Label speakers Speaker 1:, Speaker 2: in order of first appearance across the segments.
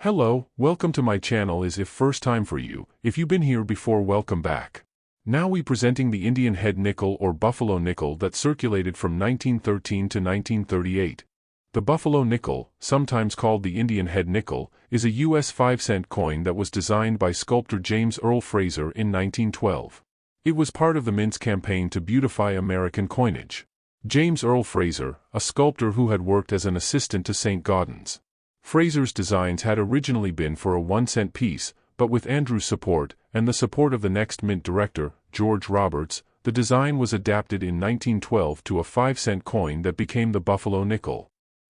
Speaker 1: Hello, welcome to my channel. If first time for you, if you've been here before, welcome back. Now we presenting the Indian head nickel or buffalo nickel that circulated from 1913 to 1938. The buffalo nickel, sometimes called the Indian head nickel, is a U.S. 5-cent coin that was designed by sculptor James Earl Fraser in 1912. It was part of the Mint's campaign to beautify American coinage. James Earl Fraser, a sculptor who had worked as an assistant to St. Gaudens. Fraser's designs had originally been for a 1-cent piece, but with Andrew's support, and the support of the next Mint director, George Roberts, the design was adapted in 1912 to a 5-cent coin that became the buffalo nickel.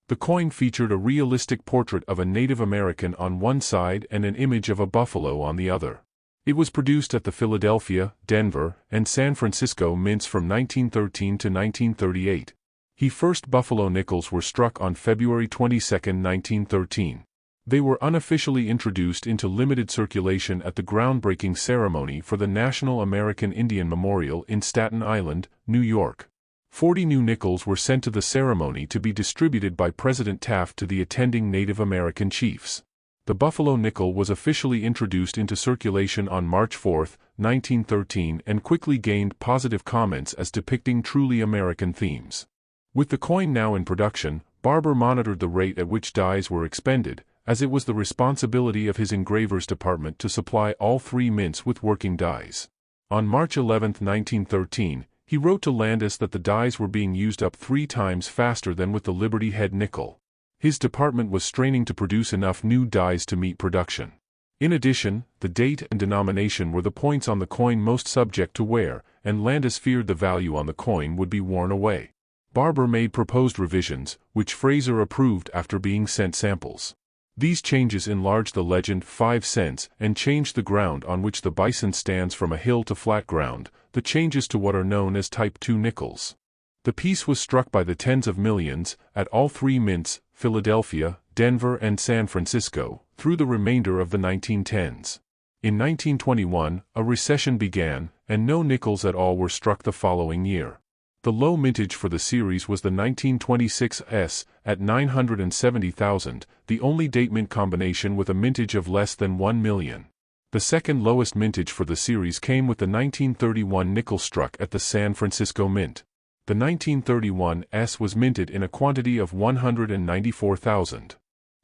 Speaker 1: The coin featured a realistic portrait of a Native American on one side and an image of a buffalo on the other. It was produced at the Philadelphia, Denver, and San Francisco mints from 1913 to 1938. The first buffalo nickels were struck on February 22, 1913. They were unofficially introduced into limited circulation at the groundbreaking ceremony for the National American Indian Memorial in Staten Island, New York. 40 new nickels were sent to the ceremony to be distributed by President Taft to the attending Native American chiefs. The buffalo nickel was officially introduced into circulation on March 4, 1913 and quickly gained positive comments as depicting truly American themes. With the coin now in production, Barber monitored the rate at which dies were expended, as it was the responsibility of his engravers department to supply all three mints with working dies. On March 11, 1913, he wrote to Landis that the dies were being used up 3 times faster than with the Liberty head nickel. His department was straining to produce enough new dies to meet production. In addition, the date and denomination were the points on the coin most subject to wear, and Landis feared the value on the coin would be worn away. Barber made proposed revisions, which Fraser approved after being sent samples. These changes enlarged the legend 5 cents and changed the ground on which the bison stands from a hill to flat ground, the changes to what are known as Type 2 nickels. The piece was struck by the tens of millions, at all three mints, Philadelphia, Denver and San Francisco, through the remainder of the 1910s. In 1921, a recession began, and no nickels at all were struck the following year. The low mintage for the series was the 1926 S, at 970,000, the only date mint combination with a mintage of less than 1 million. The second lowest mintage for the series came with the 1931 nickel struck at the San Francisco Mint. The 1931 S was minted in a quantity of 194,000.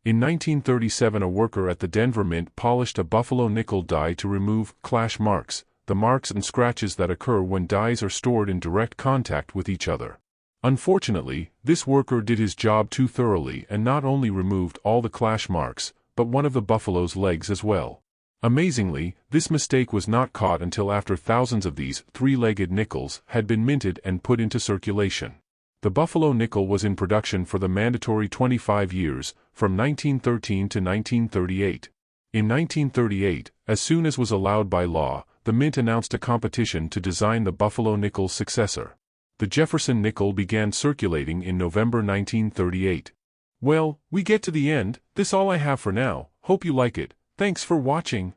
Speaker 1: In 1937 a worker at the Denver Mint polished a buffalo nickel die to remove clash marks, the marks and scratches that occur when dies are stored in direct contact with each other. Unfortunately, this worker did his job too thoroughly and not only removed all the clash marks, but one of the buffalo's legs as well. Amazingly, this mistake was not caught until after thousands of these 3-legged nickels had been minted and put into circulation. The buffalo nickel was in production for the mandatory 25 years, from 1913 to 1938. In 1938, as soon as was allowed by law, the Mint announced a competition to design the buffalo nickel's successor. The Jefferson nickel began circulating in November 1938. Well, we get to the end. This all I have for now. Hope you like it. Thanks for watching.